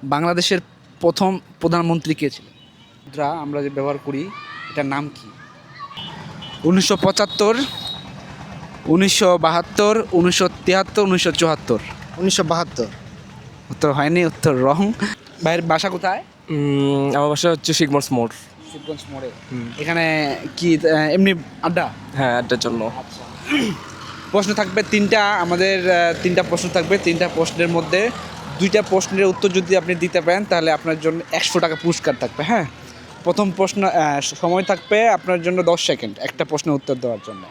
বাংলাদেশের প্রথম প্রধানমন্ত্রী কে ছিলেন? মুদ্রা আমরা যে ব্যবহার করি এটার নাম কি? 1975, 1972, 1973, 1974। 1972। উত্তর হয়নি, উত্তর রং। ভাইয়ের বাসা কোথায়? আমার বাসা হচ্ছে শিখমোর মোড়। শিবগঞ্জ মোড়ে। এখানে কি এমনি আড্ডা? হ্যাঁ, আড্ডার জন্য। আচ্ছা, প্রশ্ন থাকবে তিনটা, আমাদের তিনটা প্রশ্ন থাকবে। তিনটা প্রশ্নের মধ্যে দুইটা প্রশ্নের উত্তর যদি আপনি দিতে পারেন তাহলে আপনার জন্য 100 টাকা পুরস্কার থাকবে। হ্যাঁ, প্রথম প্রশ্ন সময় থাকবে আপনার জন্য 10 সেকেন্ড একটা প্রশ্নের উত্তর দেওয়ার জন্য।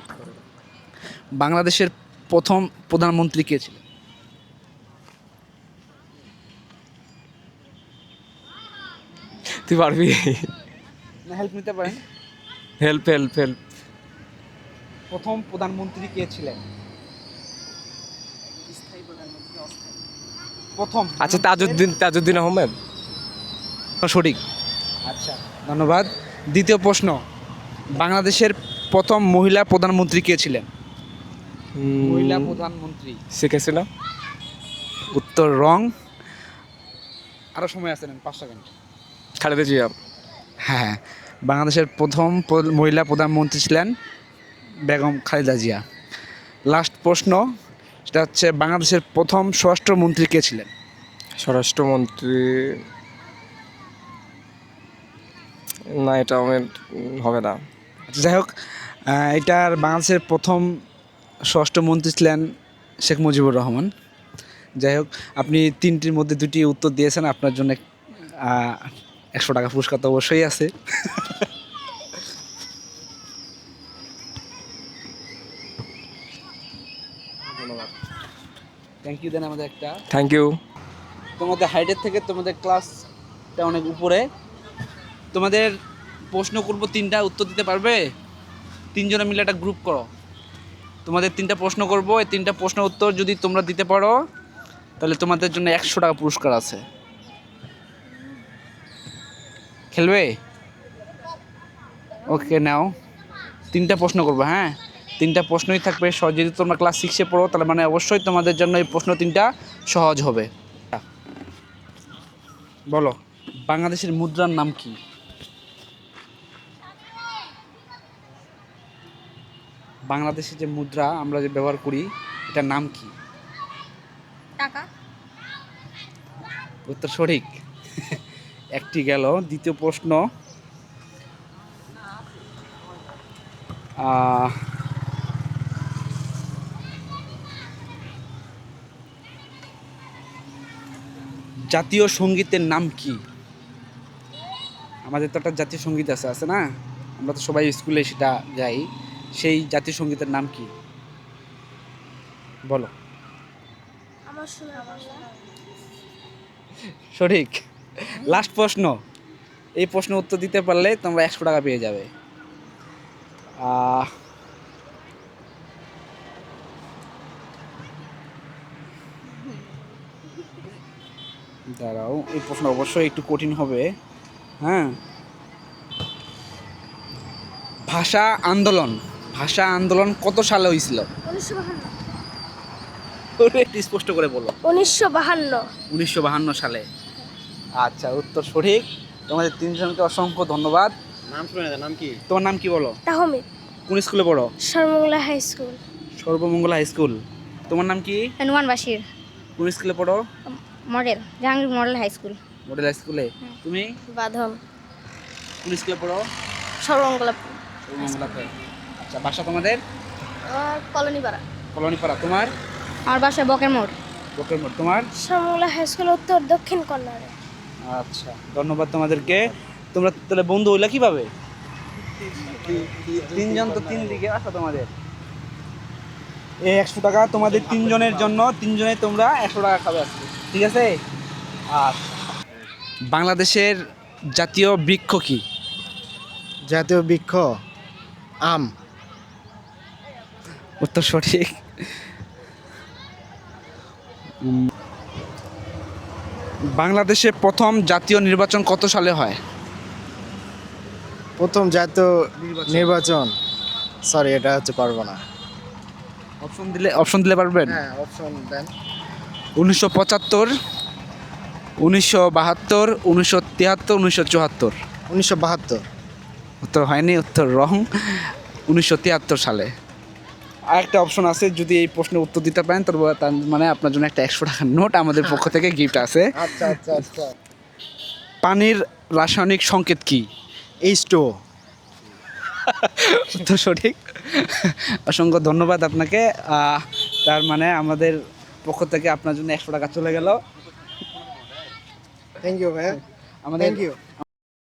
বাংলাদেশের প্রথম প্রধানমন্ত্রী কে ছিলেন? তুই পারবি? না, হেল্প নিতে পারেন। Help help help. প্রথম প্রধানমন্ত্রী কে ছিলেন? প্রথম আচ্ছা, তাজউদ্দিন আহমেদ। সঠিক। আচ্ছা, ধন্যবাদ। দ্বিতীয় প্রশ্ন, বাংলাদেশের প্রথম মহিলা প্রধানমন্ত্রী কে ছিলেন? মহিলা প্রধানমন্ত্রী। শেখ হাসিনা। উত্তর রং। আরও সময় আছে, নেন 5 সেকেন্ড। খালেদা জিয়া। হ্যাঁ, বাংলাদেশের প্রথম মহিলা প্রধানমন্ত্রী ছিলেন বেগম খালেদা জিয়া। লাস্ট প্রশ্ন, সেটা হচ্ছে বাংলাদেশের প্রথম স্বরাষ্ট্রমন্ত্রী কে ছিলেন? স্বরাষ্ট্রমন্ত্রী, না এটা আমার হবে না। আচ্ছা, যাই হোক, এটার বাংলাদেশের প্রথম স্বরাষ্ট্রমন্ত্রী ছিলেন শেখ মুজিবুর রহমান। যাই হোক, আপনি তিনটির মধ্যে দুটি উত্তর দিয়েছেন, আপনার জন্য 100 টাকা পুরস্কার তো অবশ্যই আছে। ধন্যবাদ। থ্যাংক ইউ দেন আমাদের একটা। Thank you. তোমাদের হাইটের থেকে তোমাদের ক্লাসটা অনেক উপরে। তোমাদের প্রশ্ন করব তিনটা, উত্তর দিতে পারবে? তিনজনে মিলে একটা গ্রুপ করো। তোমাদের তিনটা প্রশ্ন করব, এই তিনটা প্রশ্নের উত্তর যদি তোমরা দিতে পারো তাহলে তোমাদের জন্য 100 টাকা পুরস্কার আছে। খেলবে? ওকে, নাও। তিনটা প্রশ্ন করবো। হ্যাঁ, তিনটা প্রশ্নই থাকবে সহজ। যদি তোমরা ক্লাস 6-এ পড়ো তাহলে মানে অবশ্যই তোমাদের জন্য এই প্রশ্ন তিনটা সহজ হবে। বলো, বাংলাদেশের মুদ্রার নাম কি? বাংলাদেশের যে মুদ্রা আমরা যে ব্যবহার করি এটার নাম কি? টাকা। উত্তর সঠিক। একটি গেল। দ্বিতীয় প্রশ্ন, জাতীয় সঙ্গীতের নাম কি? আমাদের তো একটা জাতীয় সঙ্গীত আছে না? আমরা তো সবাই স্কুলে সেটা যাই। সেই জাতীয় সঙ্গীতের নাম কি? বলো। সঠিক। লাস্ট প্রশ্ন, এই প্রশ্ন উত্তর দিতে পারলে তোমরা 100 টাকা পেয়ে যাবে। দাঁড়াও, এই প্রশ্ন অবশ্যই একটু কঠিন হবে। হ্যাঁ, ভাষা আন্দোলন কত সালে হয়েছিল? 1952। একটু স্পষ্ট করে বলো। 1952। 1952 সালে। আচ্ছা, উত্তর সঠিক। তোমাদের তিনজনকে অসংখ্য ধন্যবাদ। নাম শুনে নাম কি? তোমার নাম কি বলো? তাহমিদ। কোন স্কুলে পড়ো? Sarbamangala high school. Sarbamangala high school. তোমার নাম কি? হনুমান বাসির। কোন স্কুলে পড়ো? Model Jahangir model high school. Model high স্কুলে। তুমি বাঁধন। কোন স্কুলে পড়ো? সর্বমঙ্গলা। সর্বমঙ্গলাতে। আচ্ছা, বাসা তোমাদের? কলোনিপাড়া। কলোনিপাড়া। তোমার? আমার বাসায় বকের মোড়। বকের মোড়। তোমার? সর্বমঙ্গলা হাই স্কুল, উত্তর দক্ষিণ কর্নারে। আচ্ছা, ধন্যবাদ তোমাদেরকে। তোমরা তাহলে বন্ধু হইলা কিভাবে? তিনজন তো তিন দিকে আসো তোমাদের। এই 100 টাকা তোমাদের তিনজনের জন্য, তিনজনে তোমরা 100 টাকা খাবে আজকে, ঠিক আছে? আচ্ছা, বাংলাদেশের জাতীয় বৃক্ষ কি? জাতীয় বৃক্ষ আম। উত্তর সঠিক। বাংলাদেশে প্রথম জাতীয় নির্বাচন কত সালে হয়? প্রথম জাতীয় নির্বাচন, সরি এটা হচ্ছে পারবো না। অপশন দিলে পারবেন? হ্যাঁ, অপশন দেন। 1975, 1972, 1973, 1974। 1972। উত্তর হয়নি, উত্তর রং। 1973 সালে। আরেকটা অপশন আছে, যদি এই প্রশ্নের উত্তর দিতে পারেন তার মানে আপনার জন্য একটা 100 টাকার নোট আমাদের পক্ষ থেকে গিফট আছে। আচ্ছা আচ্ছা আচ্ছা। পানির রাসায়নিক সংকেত কি? H2O। উত্তর সঠিক। অসংখ্য ধন্যবাদ আপনাকে। তার মানে আমাদের পক্ষ থেকে আপনার জন্য 100 টাকা চলে গেল। থ্যাংক ইউ ভাইয়া। আমাদের থ্যাংক ইউ।